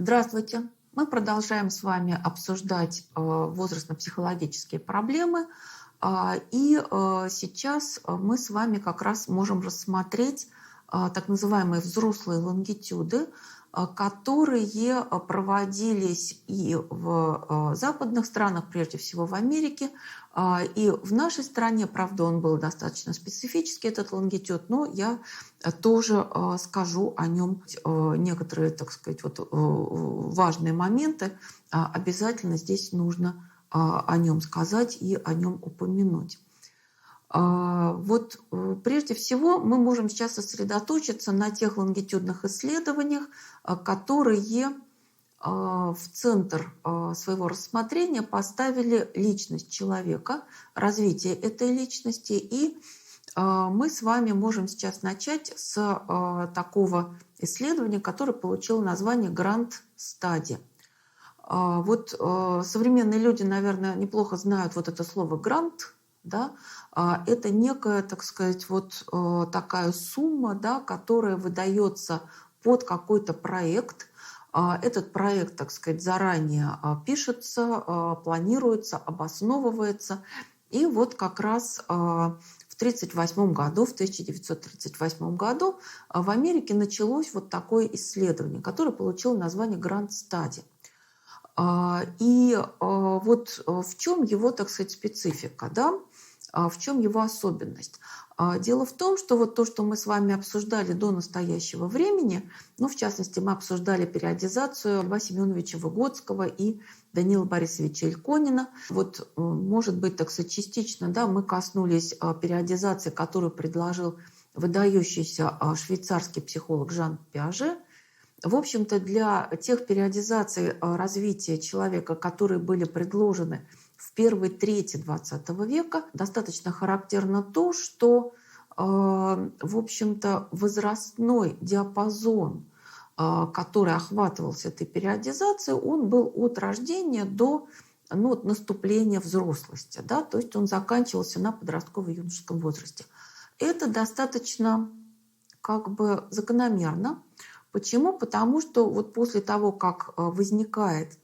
Здравствуйте! Мы продолжаем с вами обсуждать возрастно-психологические проблемы. Сейчас мы с вами как раз можем рассмотреть так называемые взрослые лонгитюды, которые проводились и в западных странах, прежде всего в Америке, и в нашей стране. Правда, он был достаточно специфический, этот лонгитюд, но я тоже скажу о нем некоторые, так сказать, важные моменты. Обязательно здесь нужно о нем сказать и о нем упомянуть. Прежде всего мы можем сейчас сосредоточиться на тех лонгитюдных исследованиях, которые в центр своего рассмотрения поставили личность человека, развитие этой личности. И мы с вами можем сейчас начать с такого исследования, которое получило название Grand Study. Современные люди, наверное, неплохо знают вот это слово «грант». Да? Это некая, так сказать, такая сумма, да, которая выдается под какой-то проект. Этот проект, так сказать, заранее пишется, планируется, обосновывается. И вот как раз в 1938 году в Америке началось вот такое исследование, которое получило название Grand Study. В чем его, так сказать, специфика, да? В чем его особенность? Дело в том, что вот то, что мы с вами обсуждали до настоящего времени, в частности, мы обсуждали периодизацию Льва Семеновича Выгодского и Даниила Борисовича Ильконина. Может быть, так сказать, частично, да, мы коснулись периодизации, которую предложил выдающийся швейцарский психолог Жан Пиаже. В общем-то, для тех периодизаций развития человека, которые были предложены в первой трети XX века, достаточно характерно то, что, в общем-то, возрастной диапазон, который охватывался этой периодизацией, он был от рождения до наступления взрослости, да, то есть он заканчивался на подростково-юношеском возрасте. Это достаточно закономерно. Почему? Потому что после того, как возникает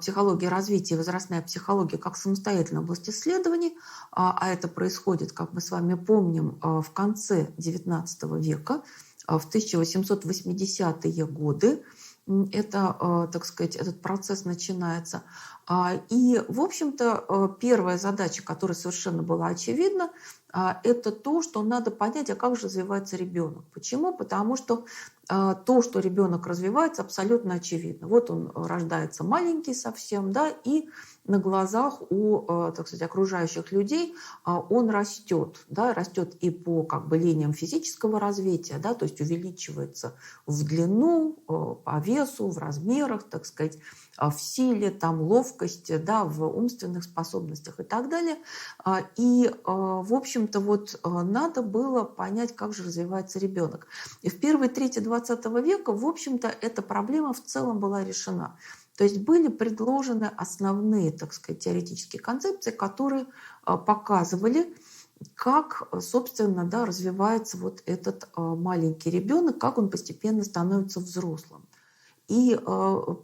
психология развития, возрастная психология как самостоятельная область исследований, а это происходит, как мы с вами помним, в конце XIX века, в 1880-е годы, так сказать, этот процесс начинается. И, в общем-то, первая задача, которая совершенно была очевидна, это то, что надо понять, как же развивается ребенок. Почему? Потому что то, что ребенок развивается, абсолютно очевидно. Вот он рождается маленький совсем, да, и на глазах у, так сказать, окружающих людей он растет, да, растет и по линиям физического развития, да, то есть увеличивается в длину, по весу, в размерах, так сказать, в силе, ловкости, да, в умственных способностях и так далее. И, в общем-то, надо было понять, как же развивается ребенок. И в первой трети XX века, в общем-то, эта проблема в целом была решена. То есть были предложены основные, так сказать, теоретические концепции, которые показывали, как, собственно, да, развивается этот маленький ребенок, как он постепенно становится взрослым. И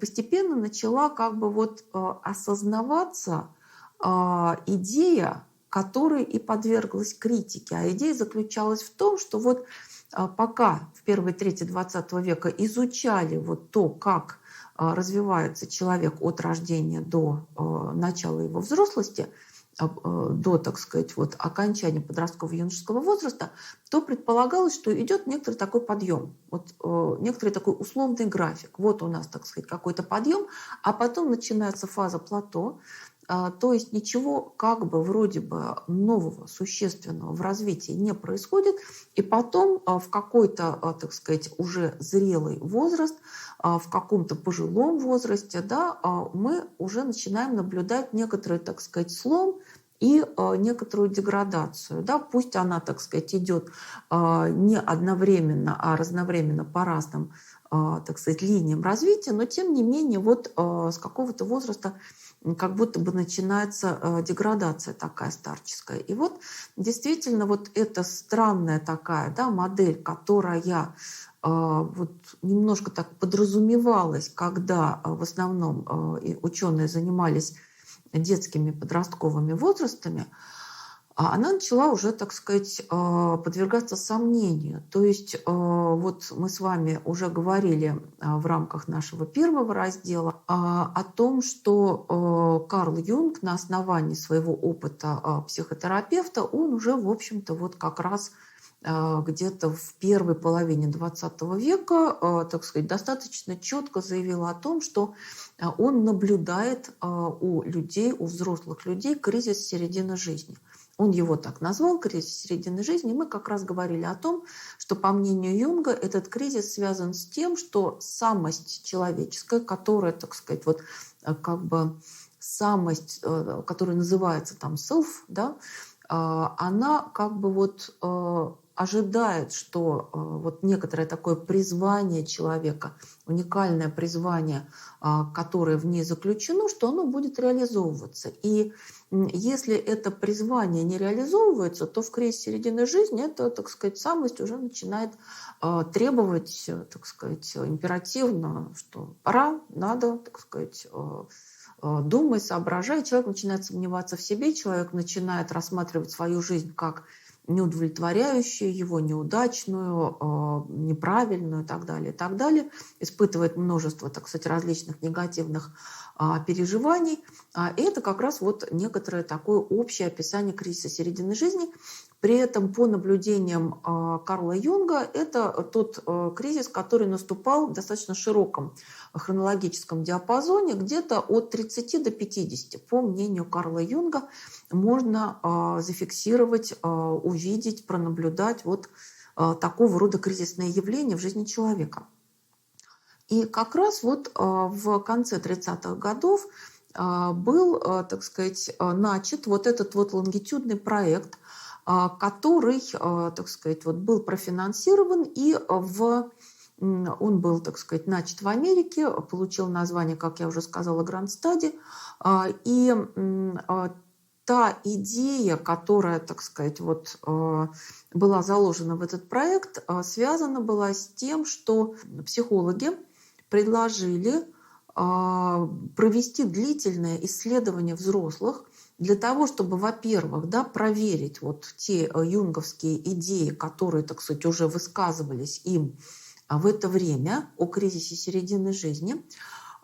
постепенно начала осознаваться идея, которой и подверглась критике. А идея заключалась в том, что пока в первой трети XX века изучали то, как развивается человек от рождения до начала его взрослости, до, так сказать, окончания подросткового юношеского возраста, то предполагалось, что идет некоторый такой подъем, некоторый такой условный график. Вот у нас, так сказать, какой-то подъем, а потом начинается фаза плато. То есть ничего вроде бы нового, существенного в развитии не происходит. И потом в какой-то, так сказать, уже зрелый возраст, в каком-то пожилом возрасте, да, мы уже начинаем наблюдать некоторый, так сказать, слом и некоторую деградацию. Да. Пусть она, так сказать, идет не одновременно, а разновременно по разным, так сказать, линиям развития, но тем не менее с какого-то возраста как будто бы начинается деградация такая старческая. И вот действительно вот эта странная такая, да, модель, которая вот немножко так подразумевалась, когда в основном ученые занимались детскими подростковыми возрастами, она начала уже, так сказать, подвергаться сомнению. То есть вот мы с вами уже говорили в рамках нашего первого раздела о том, что Карл Юнг на основании своего опыта психотерапевта, он уже, в общем-то, вот как раз где-то в первой половине XX века, так сказать, достаточно четко заявил о том, что он наблюдает у людей, у взрослых людей кризис середины жизни. Он его так назвал, кризис середины жизни. И мы как раз говорили о том, что, по мнению Юнга, этот кризис связан с тем, что самость человеческая, которая, так сказать, вот как бы самость, которая называется там self, да, она как бы вот ожидает, что вот некоторое такое призвание человека, уникальное призвание, которое в ней заключено, что оно будет реализовываться. И если это призвание не реализовывается, то в кризисе середины жизни эта, так сказать, самость уже начинает требовать, так сказать, императивно, что пора, надо, так сказать, думай, соображай. Человек начинает сомневаться в себе, человек начинает рассматривать свою жизнь как неудовлетворяющую его, неудачную, неправильную и так далее, испытывает множество, так сказать, различных негативных переживаний. И это как раз вот некоторое такое общее описание кризиса середины жизни. При этом, по наблюдениям Карла Юнга, это тот кризис, который наступал в достаточно широком хронологическом диапазоне, где-то от 30 до 50. По мнению Карла Юнга, можно зафиксировать, увидеть, пронаблюдать вот такого рода кризисные явления в жизни человека. И как раз вот в конце 30-х годов был, так сказать, начат вот этот вот лонгитюдный проект, который, так сказать, вот был профинансирован, и он был, так сказать, начат в Америке, получил название, как я уже сказала, Grand Study. И та идея, которая, так сказать, вот была заложена в этот проект, связана была с тем, что психологи предложили провести длительное исследование взрослых для того, чтобы, во-первых, да, проверить вот те юнговские идеи, которые, так сказать, уже высказывались им в это время о кризисе середины жизни.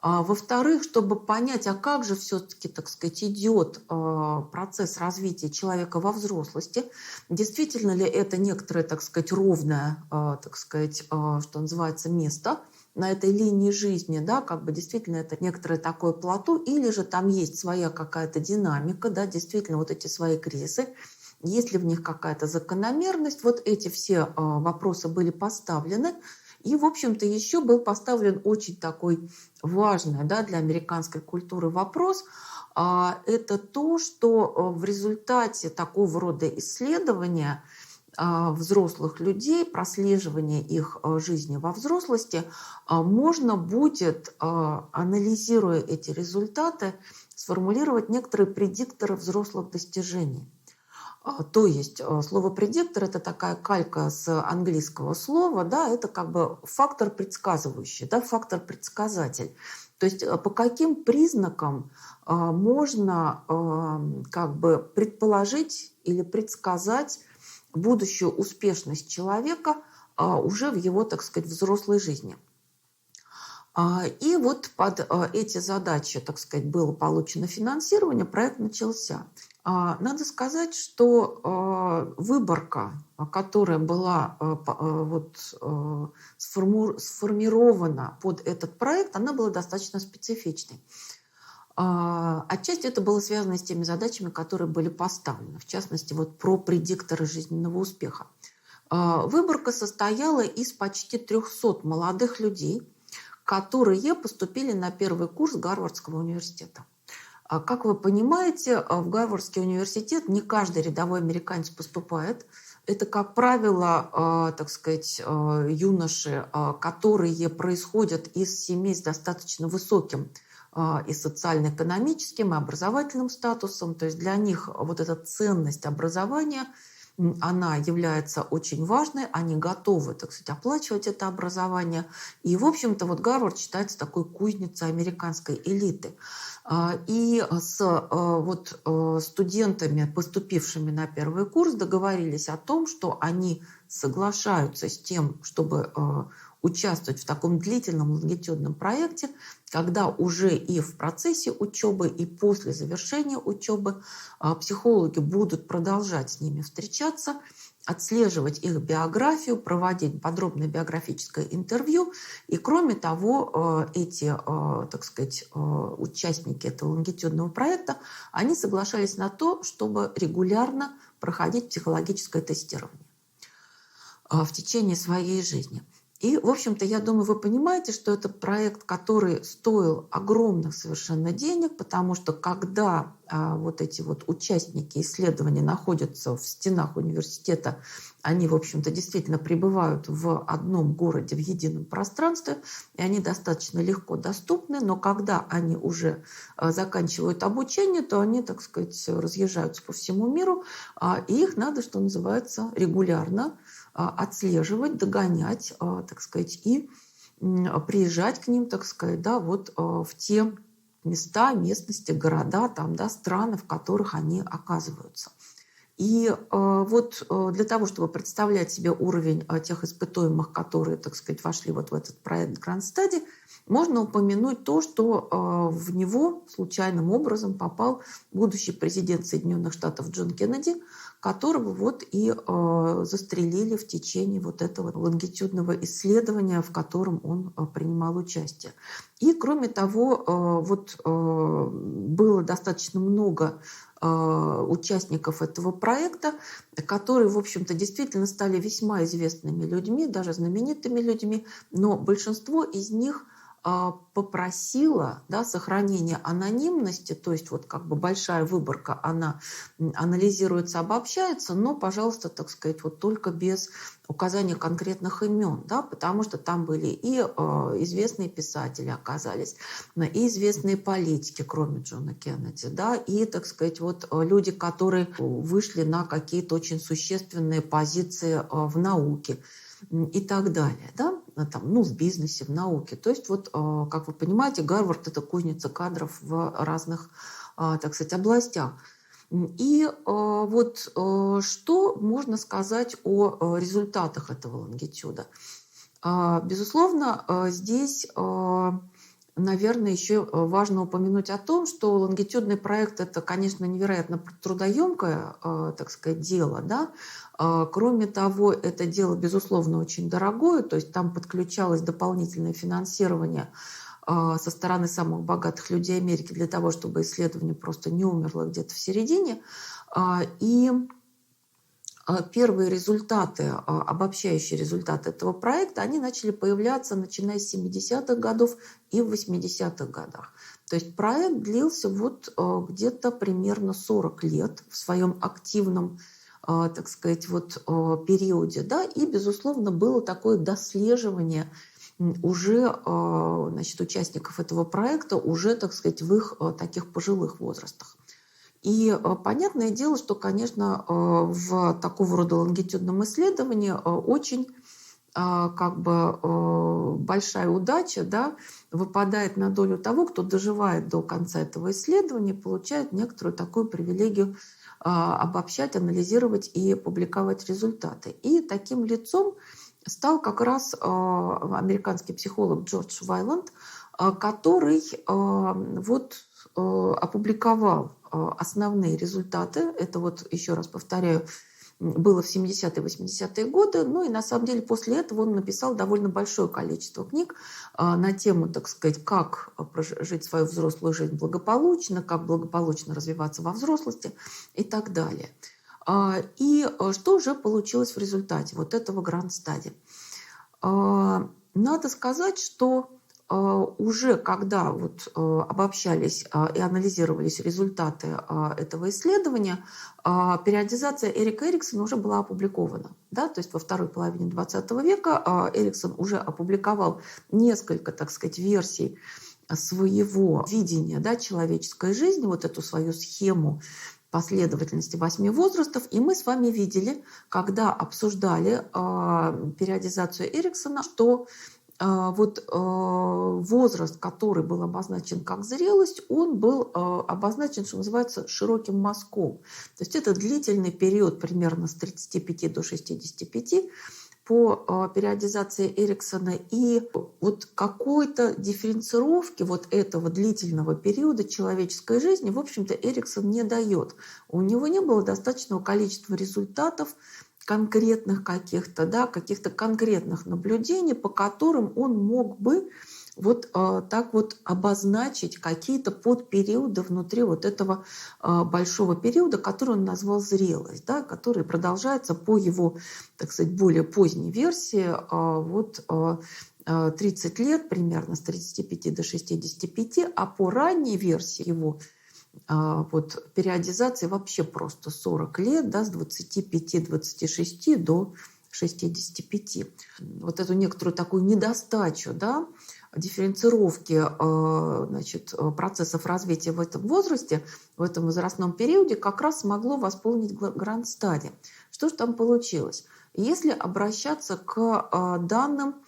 Во-вторых, чтобы понять, а как же все-таки, так сказать, идет процесс развития человека во взрослости, действительно ли это некоторое, так сказать, ровное, так сказать, что называется, место на этой линии жизни, да, как бы действительно это некоторое такое плато, или же там есть своя какая-то динамика, да, действительно вот эти свои кризисы, есть ли в них какая-то закономерность, вот эти все вопросы были поставлены. И, в общем-то, еще был поставлен очень такой важный, да, для американской культуры вопрос. Это то, что в результате такого рода исследования взрослых людей, прослеживания их жизни во взрослости, можно будет, анализируя эти результаты, сформулировать некоторые предикторы взрослых достижений. То есть слово «предиктор» — это такая калька с английского слова, да, это как бы фактор предсказывающий, да, фактор-предсказатель. То есть по каким признакам можно как бы предположить или предсказать будущую успешность человека уже в его, так сказать, взрослой жизни. И вот под эти задачи, так сказать, было получено финансирование, проект начался. Надо сказать, что выборка, которая была вот сформирована под этот проект, она была достаточно специфичной. Отчасти это было связано с теми задачами, которые были поставлены, в частности, вот про предикторы жизненного успеха. Выборка состояла из почти 300 молодых людей, которые поступили на первый курс Гарвардского университета. Как вы понимаете, в Гарвардский университет не каждый рядовой американец поступает. Это, как правило, так сказать, юноши, которые происходят из семей с достаточно высоким и социально-экономическим, и образовательным статусом. То есть для них вот эта ценность образования, она является очень важной, они готовы, так сказать, оплачивать это образование. И, в общем-то, вот Гарвард считается такой кузницей американской элиты. И с студентами, поступившими на первый курс, договорились о том, что они соглашаются с тем, чтобы участвовать в таком длительном лонгитюдном проекте, когда уже и в процессе учебы, и после завершения учебы психологи будут продолжать с ними встречаться, отслеживать их биографию, проводить подробное биографическое интервью. И кроме того, эти, так сказать, участники этого лонгитюдного проекта, они соглашались на то, чтобы регулярно проходить психологическое тестирование в течение своей жизни. И, в общем-то, я думаю, вы понимаете, что это проект, который стоил огромных совершенно денег, потому что когда вот эти вот участники исследования находятся в стенах университета, они, в общем-то, действительно пребывают в одном городе, в едином пространстве, и они достаточно легко доступны, но когда они уже заканчивают обучение, то они, так сказать, разъезжаются по всему миру, и их надо, что называется, регулярно отслеживать, догонять, так сказать, и приезжать к ним, так сказать, да, вот в те места, местности, города, там, да, страны, в которых они оказываются. И вот для того, чтобы представлять себе уровень тех испытуемых, которые, так сказать, вошли вот в этот проект Grand Study, можно упомянуть то, что в него случайным образом попал будущий президент Соединенных Штатов Джон Кеннеди, которого вот и застрелили в течение вот этого лонгитюдного исследования, в котором он принимал участие. И, кроме того, вот было достаточно много участников этого проекта, которые, в общем-то, действительно стали весьма известными людьми, даже знаменитыми людьми, но большинство из них попросила, да, сохранение анонимности, то есть вот как бы большая выборка, она анализируется, обобщается, но, пожалуйста, так сказать, вот только без указания конкретных имен, да, потому что там были и известные писатели оказались, и известные политики, кроме Джона Кеннеди, да, и, так сказать, вот люди, которые вышли на какие-то очень существенные позиции в науке и так далее, да, там, ну, в бизнесе, в науке. То есть вот, как вы понимаете, Гарвард – это кузница кадров в разных, так сказать, областях. И вот что можно сказать о результатах этого лонгитюда? Безусловно, здесь, наверное, еще важно упомянуть о том, что лонгитюдный проект – это, конечно, невероятно трудоемкое, так сказать, дело, да. Кроме того, это дело, безусловно, очень дорогое, то есть там подключалось дополнительное финансирование со стороны самых богатых людей Америки для того, чтобы исследование просто не умерло где-то в середине. И первые результаты, обобщающие результаты этого проекта, они начали появляться, начиная с 70-х годов и в 80-х годах. То есть проект длился вот где-то примерно 40 лет в своем активном, так сказать, вот периоде, да, и, безусловно, было такое дослеживание уже, значит, участников этого проекта уже, так сказать, в их таких пожилых возрастах. И понятное дело, что, конечно, в такого рода лонгитюдном исследовании очень как бы большая удача, да, выпадает на долю того, кто доживает до конца этого исследования, получает некоторую такую привилегию обобщать, анализировать и публиковать результаты. И таким лицом стал как раз американский психолог Джордж Вайланд, который вот опубликовал основные результаты. Это вот, еще раз повторяю, было в 70-е, 80-е годы. Ну и на самом деле после этого он написал довольно большое количество книг на тему, так сказать, как прожить свою взрослую жизнь благополучно, как благополучно развиваться во взрослости и так далее. И что же получилось в результате вот этого Grand Study? Надо сказать, что уже когда вот обобщались и анализировались результаты этого исследования, периодизация Эрика Эриксона уже была опубликована. Да? То есть во второй половине XX века Эриксон уже опубликовал несколько, так сказать, версий своего видения, да, человеческой жизни, вот эту свою схему последовательности 8 возрастов. И мы с вами видели, когда обсуждали периодизацию Эриксона, что возраст, который был обозначен как зрелость, он был обозначен, что называется, широким мазком. То есть это длительный период примерно с 35 до 65 по периодизации Эриксона. И вот какой-то дифференцировки вот этого длительного периода человеческой жизни, в общем-то, Эриксон не дает. У него не было достаточного количества результатов, конкретных каких-то, да, каких-то конкретных наблюдений, по которым он мог бы вот так вот обозначить какие-то подпериоды внутри вот этого большого периода, который он назвал зрелость, да, который продолжается по его, так сказать, более поздней версии, 30 лет примерно, с 35 до 65, а по ранней версии его периодизации вообще просто 40 лет, да, с 25-26 до 65. Вот эту некоторую такую недостачу, да, дифференцировки процессов развития в этом возрасте, в этом возрастном периоде как раз смогло восполнить Гранстади. Что же там получилось? Если обращаться к данным,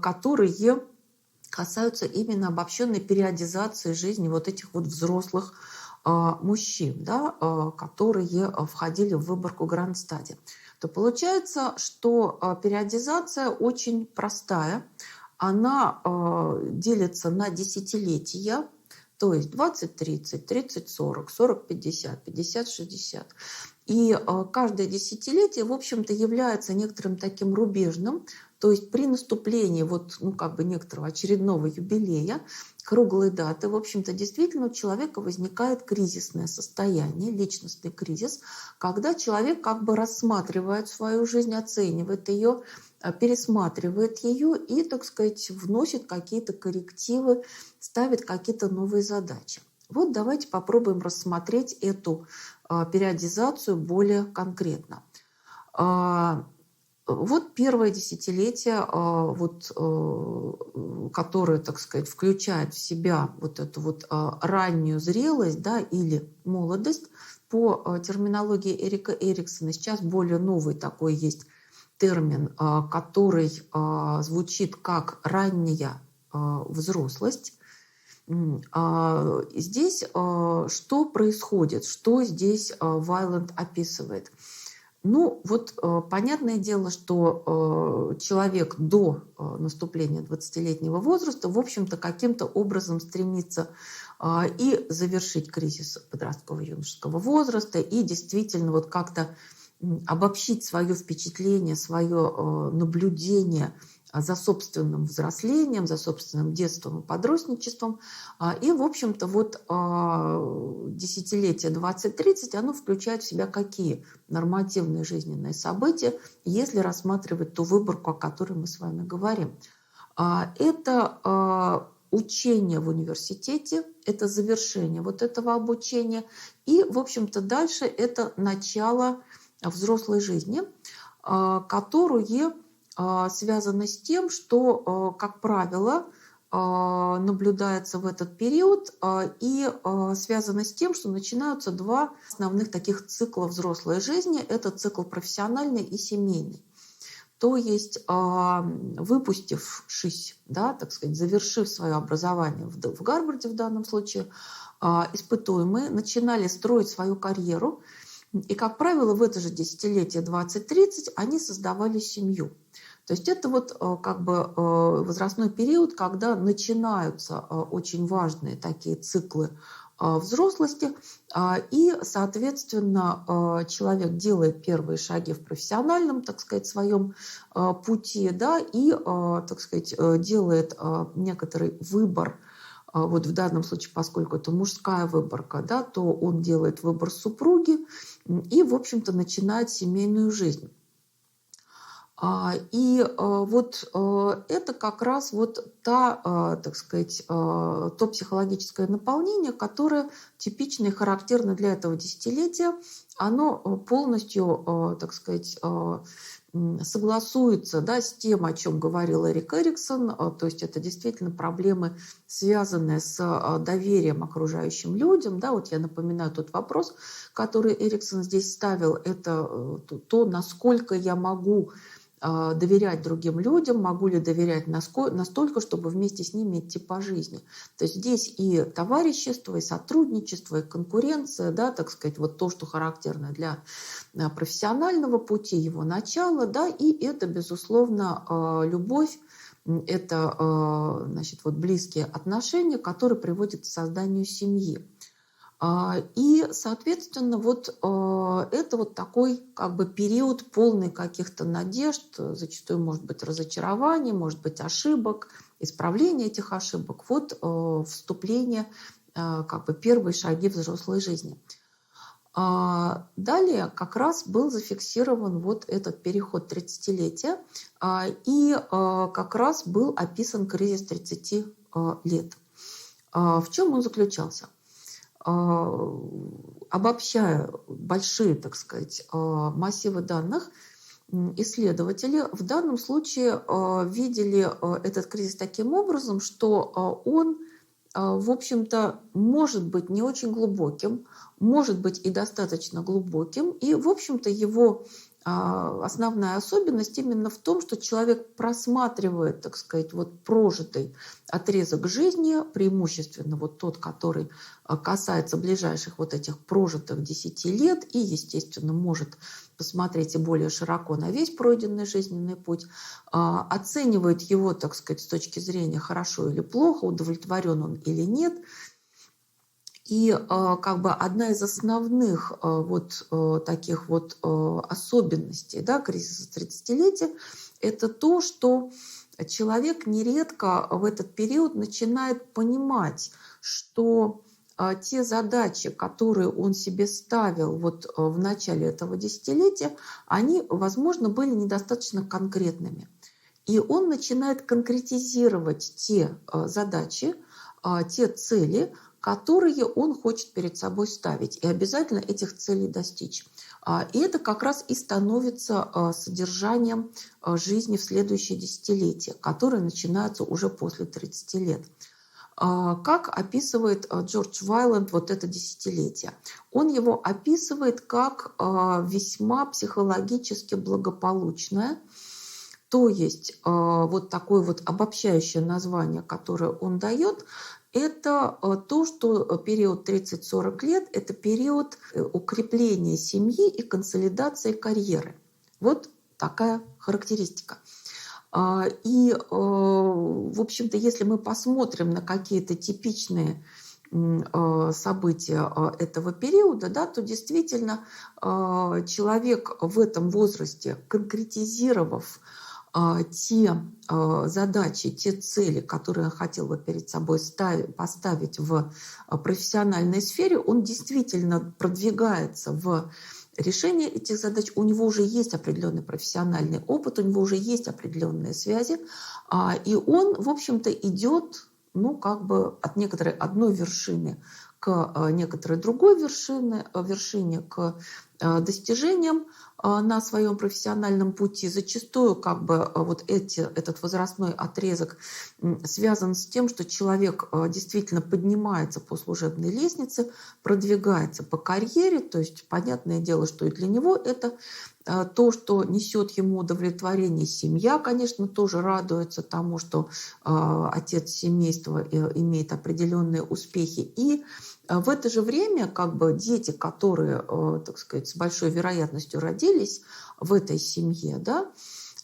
которые касаются именно обобщенной периодизации жизни вот этих вот взрослых мужчин, да, которые входили в выборку Гранстади, то получается, что периодизация очень простая. Она делится на десятилетия, то есть 20-30, 30-40, 40-50, 50-60. И каждое десятилетие, в общем-то, является некоторым таким рубежным, то есть при наступлении некоторого очередного юбилея, круглой даты, в общем-то, действительно у человека возникает кризисное состояние, личностный кризис, когда человек как бы рассматривает свою жизнь, оценивает ее, пересматривает ее и, так сказать, вносит какие-то коррективы, ставит какие-то новые задачи. Вот давайте попробуем рассмотреть эту периодизацию более конкретно. Вот первое десятилетие, которое, так сказать, включает в себя вот эту вот раннюю зрелость, да, или молодость, по терминологии Эрика Эриксона сейчас более новый такой есть термин, который звучит как ранняя взрослость. Здесь что происходит, что здесь Вайланд описывает? Понятное дело, что человек до наступления 20-летнего возраста, в общем-то, каким-то образом стремится и завершить кризис подросткового юношеского возраста, и действительно вот как-то обобщить свое впечатление, свое наблюдение за собственным взрослением, за собственным детством и подростничеством. И, в общем-то, десятилетие 20-30, оно включает в себя какие нормативные жизненные события, если рассматривать ту выборку, о которой мы с вами говорим. Это учение в университете, это завершение вот этого обучения. И, в общем-то, дальше это начало взрослой жизни, которое связано с тем, что, как правило, наблюдается в этот период, и связано с тем, что начинаются два основных таких цикла взрослой жизни. Это цикл профессиональный и семейный. То есть, выпустившись, да, так сказать, завершив свое образование в Гарварде в данном случае, испытуемые начинали строить свою карьеру. И, как правило, в это же десятилетие 20-30 они создавали семью. То есть это возрастной период, когда начинаются очень важные такие циклы взрослости, и, соответственно, человек делает первые шаги в профессиональном, так сказать, своем пути, да, и, так сказать, делает некоторый выбор. Вот в данном случае, поскольку это мужская выборка, да, то он делает выбор супруги и, в общем-то, начинает семейную жизнь. И это как раз так сказать, то психологическое наполнение, которое типично и характерно для этого десятилетия. Оно полностью, так сказать, согласуется, да, с тем, о чем говорил Эрик Эриксон. То есть это действительно проблемы, связанные с доверием окружающим людям. Да, вот я напоминаю тот вопрос, который Эриксон здесь ставил. Это то, насколько я могу доверять другим людям, могу ли доверять настолько, чтобы вместе с ними идти по жизни. То есть здесь и товарищество, и сотрудничество, и конкуренция, да, так сказать, вот то, что характерно для профессионального пути, его начала, да, и это, безусловно, любовь, это, значит, вот близкие отношения, которые приводят к созданию семьи. И, соответственно, вот это вот такой как бы период полный каких-то надежд, зачастую может быть разочарований, может быть ошибок, исправление этих ошибок. Вот вступление, как бы первые шаги взрослой жизни. Далее как раз был зафиксирован вот этот переход 30-летия, и как раз был описан кризис 30 лет. В чем он заключался? Обобщая большие, так сказать, массивы данных, исследователи в данном случае видели этот кризис таким образом, что он, в общем-то, может быть не очень глубоким, может быть и достаточно глубоким, и, в общем-то, его основная особенность именно в том, что человек просматривает, так сказать, вот прожитый отрезок жизни, преимущественно вот тот, который касается ближайших вот этих прожитых 10 лет, и, естественно, может посмотреть и более широко на весь пройденный жизненный путь, оценивает его, так сказать, с точки зрения хорошо или плохо, удовлетворен он или нет. И как бы одна из основных вот таких вот особенностей, да, кризиса 30-летия – это то, что человек нередко в этот период начинает понимать, что те задачи, которые он себе ставил вот в начале этого десятилетия, они, возможно, были недостаточно конкретными. И он начинает конкретизировать те задачи, те цели, которые он хочет перед собой ставить, и обязательно этих целей достичь. И это как раз и становится содержанием жизни в следующие десятилетия, которые начинаются уже после 30 лет. Как описывает Джордж Вайланд вот это десятилетие? Он его описывает как весьма психологически благополучное, то есть вот такое вот обобщающее название, которое он дает, это то, что период 30-40 лет – это период укрепления семьи и консолидации карьеры. Вот такая характеристика. И, в общем-то, если мы посмотрим на какие-то типичные события этого периода, да, то действительно человек в этом возрасте, конкретизировав те задачи, те цели, которые он хотел бы перед собой поставить в профессиональной сфере, он действительно продвигается в решение этих задач. У него уже есть определенный профессиональный опыт, у него уже есть определенные связи, и он, в общем-то, идет, ну, как бы от некоторой одной вершины к некоторой другой вершине, к достижениям на своем профессиональном пути. Зачастую как бы вот этот возрастной отрезок связан с тем, что человек действительно поднимается по служебной лестнице, продвигается по карьере, то есть понятное дело, что и для него это то, что несет ему удовлетворение. Семья, конечно, тоже радуется тому, что отец семейства имеет определенные успехи. И в это же время как бы дети, которые, так сказать, с большой вероятностью родились в этой семье, да,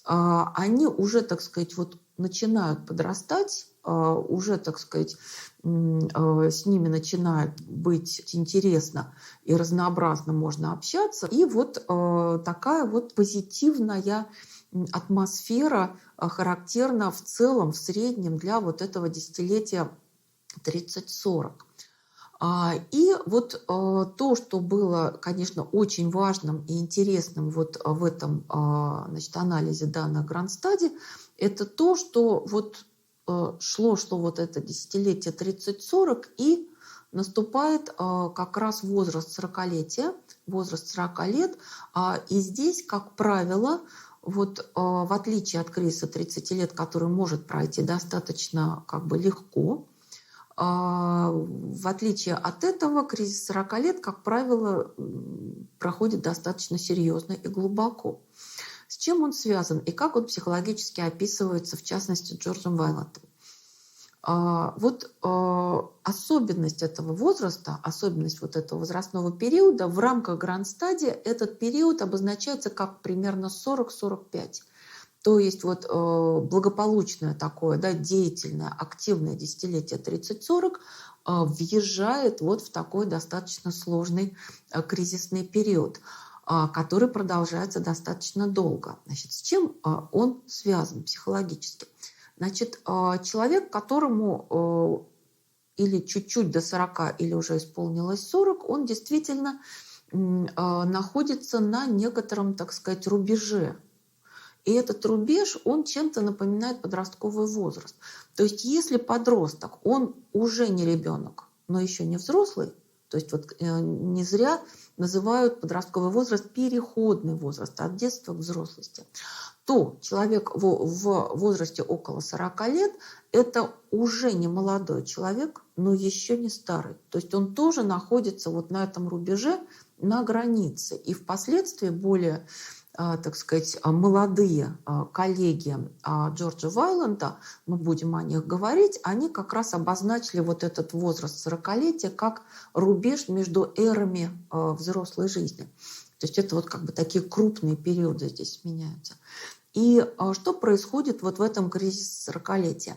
они уже, так сказать, вот начинают подрастать, уже, так сказать, с ними начинает быть интересно и разнообразно можно общаться. И вот такая вот позитивная атмосфера характерна в целом, в среднем для вот этого десятилетия 30-40. И вот то, что было, конечно, очень важным и интересным вот в этом, значит, анализе данных Гранстади, это то, что вот шло вот это десятилетие 30-40, и наступает как раз возраст 40-летия, возраст 40 лет. И здесь, как правило, вот в отличие от кризиса 30 лет, который может пройти достаточно как бы легко, в отличие от этого, кризис 40 лет, как правило, проходит достаточно серьезно и глубоко. С чем он связан и как он психологически описывается, в частности, Джорджем Вайландом? Особенность этого возраста, особенность вот этого возрастного периода в рамках гранд-стадии, этот период обозначается как примерно 40-45. То есть благополучное такое, да, деятельное, активное десятилетие 30-40 въезжает вот в такой достаточно сложный кризисный период, который продолжается достаточно долго. Значит, с чем он связан психологически? Значит, человек, которому или чуть-чуть до 40, или уже исполнилось 40, он действительно находится на некотором, так сказать, рубеже. И этот рубеж, он чем-то напоминает подростковый возраст. То есть если подросток, он уже не ребенок, но еще не взрослый, то есть не зря называют подростковый возраст переходный возраст от детства к взрослости, то человек в возрасте около 40 лет – это уже не молодой человек, но еще не старый. То есть он тоже находится вот на этом рубеже, на границе. И впоследствии более, так сказать, молодые коллеги Джорджа Вайланда, мы будем о них говорить, они как раз обозначили вот этот возраст 40-летия как рубеж между эрами взрослой жизни. То есть это вот как бы такие крупные периоды здесь меняются. И что происходит вот в этом кризисе 40-летия?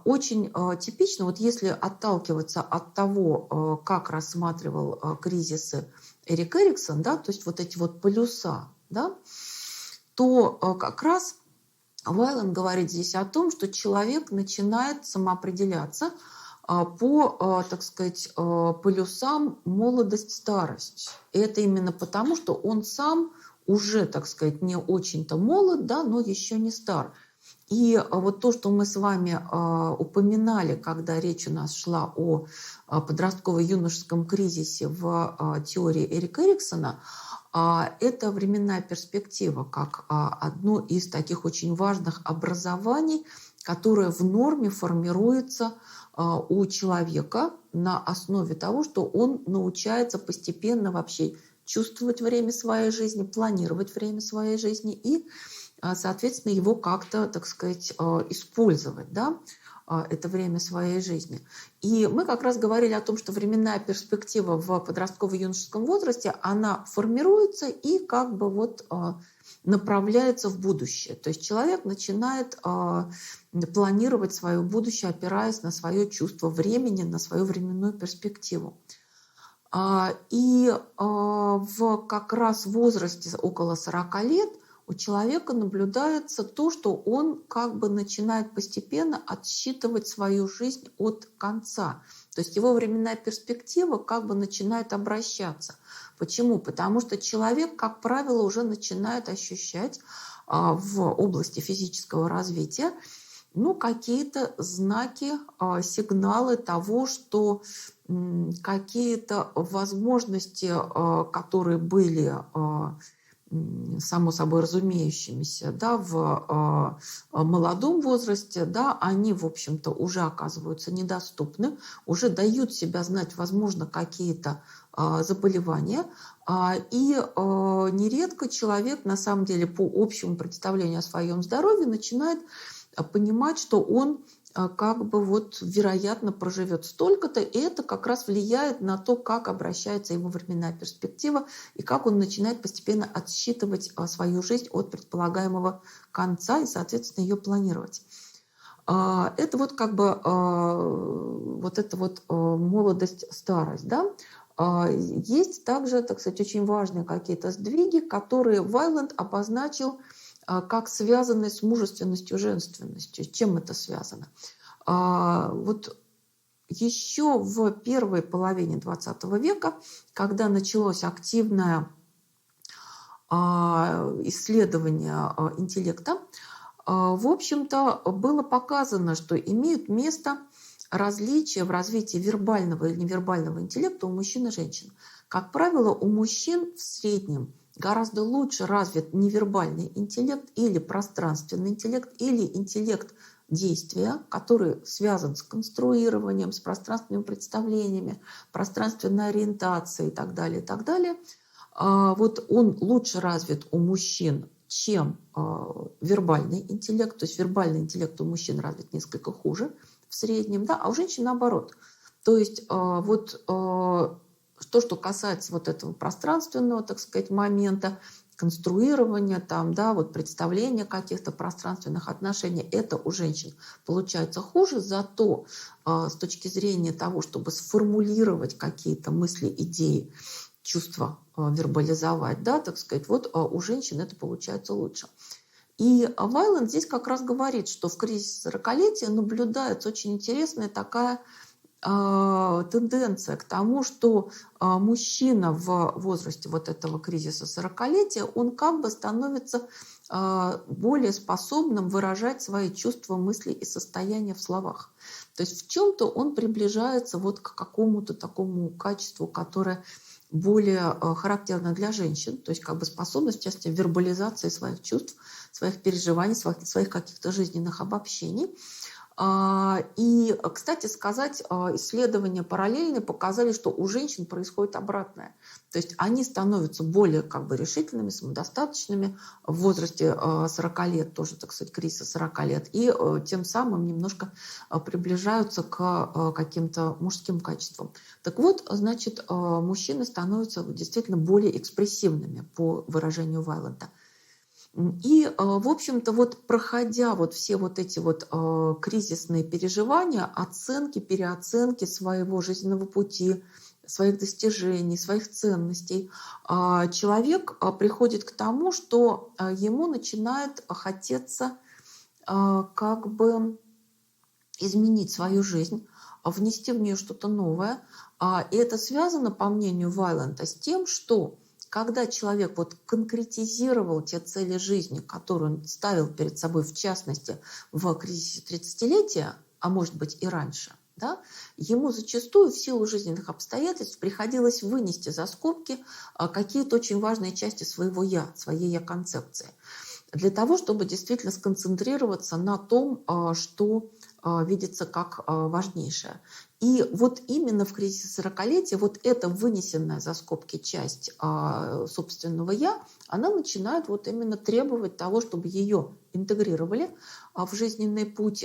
Очень типично, вот если отталкиваться от того, как рассматривал кризисы Эрик Эриксон, да, то есть вот эти вот полюса, да, то как раз Вайланд говорит здесь о том, что человек начинает самоопределяться по, так сказать, полюсам молодость-старость. И это именно потому, что он сам уже, так сказать, не очень-то молод, да, но еще не стар. И вот то, что мы с вами упоминали, когда речь у нас шла о подростково-юношеском кризисе в теории Эрика Эриксона, это временная перспектива как одно из таких очень важных образований, которое в норме формируется у человека на основе того, что он научается постепенно вообще чувствовать время своей жизни, планировать время своей жизни и, соответственно, его как-то, так сказать, использовать, да, это время своей жизни. И мы как раз говорили о том, что временная перспектива в подростково-юношеском возрасте, она формируется и как бы вот направляется в будущее. То есть человек начинает планировать свое будущее, опираясь на свое чувство времени, на свою временную перспективу. И как раз в возрасте около 40 лет у человека наблюдается то, что он как бы начинает постепенно отсчитывать свою жизнь от конца. То есть его временная перспектива как бы начинает обращаться. Почему? Потому что человек, как правило, уже начинает ощущать в области физического развития какие-то знаки, сигналы того, что какие-то возможности, которые были само собой разумеющимися, да, в молодом возрасте, да, они, в общем-то, уже оказываются недоступны, уже дают себя знать, возможно, какие-то заболевания. И нередко человек, на самом деле, по общему представлению о своем здоровье начинает понимать, что он как бы вот вероятно проживет столько-то, и это как раз влияет на то, как обращается его временная перспектива и как он начинает постепенно отсчитывать свою жизнь от предполагаемого конца и, соответственно, ее планировать. Это вот как бы вот эта вот молодость, старость, да. Есть также, так сказать, очень важные какие-то сдвиги, которые Вайланд обозначил как связанные с мужественностью, женственностью. С чем это связано? Вот еще в первой половине XX века, когда началось активное исследование интеллекта, в общем-то, было показано, что имеют место различия в развитии вербального или невербального интеллекта у мужчин и женщин. Как правило, у мужчин в среднем гораздо лучше развит невербальный интеллект или пространственный интеллект, или интеллект действия, который связан с конструированием, с пространственными представлениями, пространственной ориентацией и так далее, и так далее. Вот он лучше развит у мужчин, чем вербальный интеллект. То есть вербальный интеллект у мужчин развит несколько хуже в среднем, да, а у женщин наоборот. То есть вот то, что касается вот этого пространственного, так сказать, момента, конструирования, там, да, вот представления каких-то пространственных отношений, это у женщин получается хуже, зато с точки зрения того, чтобы сформулировать какие-то мысли, идеи, чувства, вербализовать, да, так сказать, вот у женщин это получается лучше. И Вайланд здесь как раз говорит, что в кризисе 40-летия наблюдается очень интересная такая тенденция к тому, что мужчина в возрасте вот этого кризиса 40-летия, он как бы становится более способным выражать свои чувства, мысли и состояния в словах. То есть в чем-то он приближается вот к какому-то такому качеству, которое более характерно для женщин, то есть как бы способность, в частности, вербализации своих чувств, своих переживаний, своих каких-то жизненных обобщений. И, кстати сказать, исследования параллельные показали, что у женщин происходит обратное. То есть они становятся более как бы решительными, самодостаточными в возрасте 40 лет, тоже, так сказать, кризиса 40 лет, и тем самым немножко приближаются к каким-то мужским качествам. Так вот, значит, мужчины становятся действительно более экспрессивными по выражению Вайланда. И, в общем-то, вот проходя вот все вот эти вот кризисные переживания, оценки, переоценки своего жизненного пути, своих достижений, своих ценностей, человек приходит к тому, что ему начинает хотеться как бы изменить свою жизнь, внести в нее что-то новое. И это связано, по мнению Вайланда, с тем, что когда человек вот конкретизировал те цели жизни, которые он ставил перед собой, в частности, в кризисе 30-летия, а может быть и раньше, да, ему зачастую в силу жизненных обстоятельств приходилось вынести за скобки какие-то очень важные части своего «я», своей «я-концепции», для того, чтобы действительно сконцентрироваться на том, что видится как важнейшее. И вот именно в кризисе 40-летия вот эта вынесенная за скобки часть собственного «я», она начинает вот именно требовать того, чтобы ее интегрировали в жизненный путь,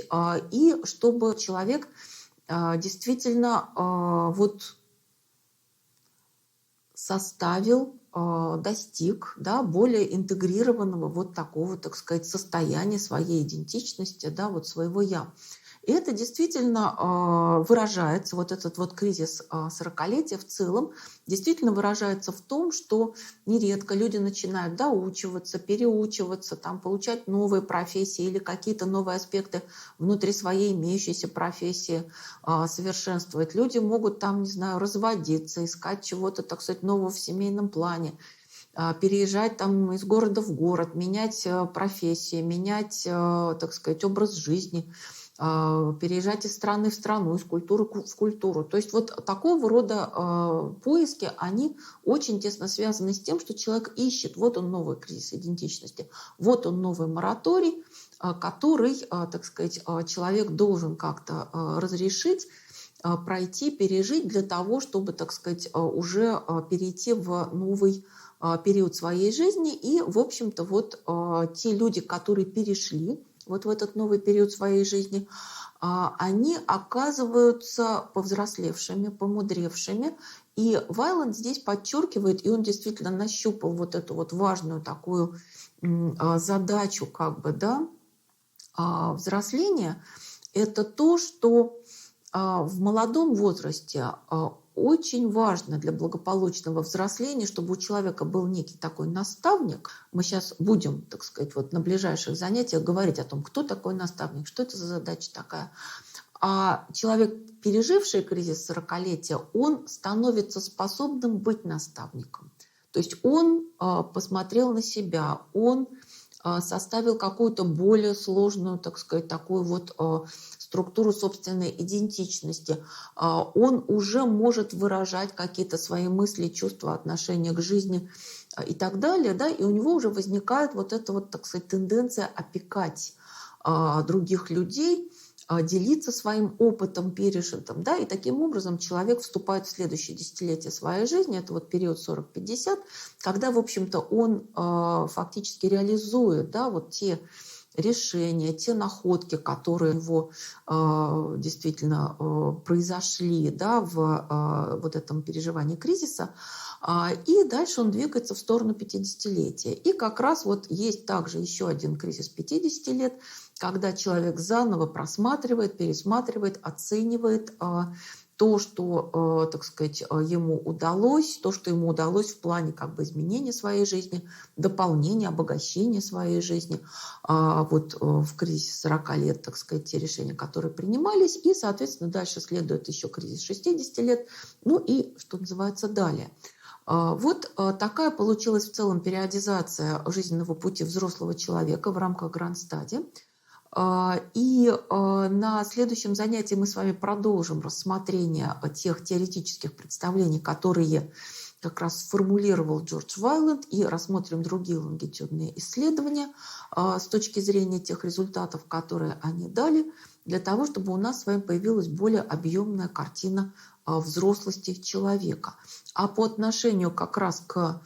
и чтобы человек действительно вот составил, достиг, да, более интегрированного вот такого, так сказать, состояния своей идентичности, да, вот своего «я». И это действительно выражается, вот этот вот кризис 40-летия в целом, действительно выражается в том, что нередко люди начинают доучиваться, переучиваться, там, получать новые профессии или какие-то новые аспекты внутри своей имеющейся профессии совершенствовать. Люди могут там, не знаю, разводиться, искать чего-то, так сказать, нового в семейном плане, переезжать там из города в город, менять профессии, менять, так сказать, образ жизни, переезжать из страны в страну, из культуры в культуру. То есть вот такого рода поиски, они очень тесно связаны с тем, что человек ищет, вот он новый кризис идентичности, вот он новый мораторий, который, так сказать, человек должен как-то разрешить, пройти, пережить для того, чтобы, так сказать, уже перейти в новый период своей жизни. И, в общем-то, вот те люди, которые перешли вот в этот новый период своей жизни, они оказываются повзрослевшими, помудревшими. И Вайланд здесь подчеркивает, и он действительно нащупал вот эту вот важную такую задачу как бы, да, взросления, это то, что в молодом возрасте очень важно для благополучного взросления, чтобы у человека был некий такой наставник. Мы сейчас будем, так сказать, вот на ближайших занятиях говорить о том, кто такой наставник, что это за задача такая. А человек, переживший кризис 40-летия, он становится способным быть наставником. То есть он посмотрел на себя, он составил какую-то более сложную, так сказать, такую вот структуру собственной идентичности. Он уже может выражать какие-то свои мысли, чувства, отношения к жизни и так далее, да, и у него уже возникает вот эта вот, так сказать, тенденция опекать других людей, делиться своим опытом пережитым, да, и таким образом человек вступает в следующее десятилетие своей жизни, это вот период 40-50, когда, в общем-то, он фактически реализует, да, вот те решения, те находки, которые у него действительно произошли, да, в вот этом переживании кризиса, и дальше он двигается в сторону 50-летия. И как раз вот есть также еще один кризис 50 лет, когда человек заново просматривает, пересматривает, оценивает то, что, так сказать, ему удалось, то, что ему удалось в плане как бы изменения своей жизни, дополнения, обогащения своей жизни, вот в кризисе 40 лет, так сказать, те решения, которые принимались, и, соответственно, дальше следует еще кризис 60 лет, ну и, что называется, далее. Вот такая получилась в целом периодизация жизненного пути взрослого человека в рамках Гранд-стади. И на следующем занятии мы с вами продолжим рассмотрение тех теоретических представлений, которые как раз сформулировал Джордж Вайланд, и рассмотрим другие лонгитюдные исследования с точки зрения тех результатов, которые они дали, для того, чтобы у нас с вами появилась более объемная картина взрослости человека. А по отношению как раз к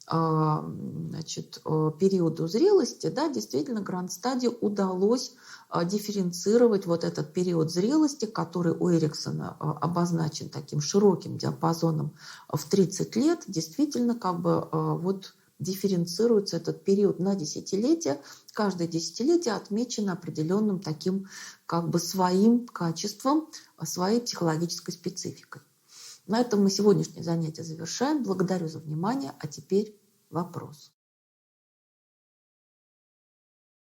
значит, периоду зрелости, да, действительно, Гранд-стаде удалось дифференцировать вот этот период зрелости, который у Эриксона обозначен таким широким диапазоном в 30 лет. Действительно, как бы вот дифференцируется этот период на десятилетия. Каждое десятилетие отмечено определенным таким как бы своим качеством, своей психологической спецификой. На этом мы сегодняшнее занятие завершаем. Благодарю за внимание. А теперь вопрос.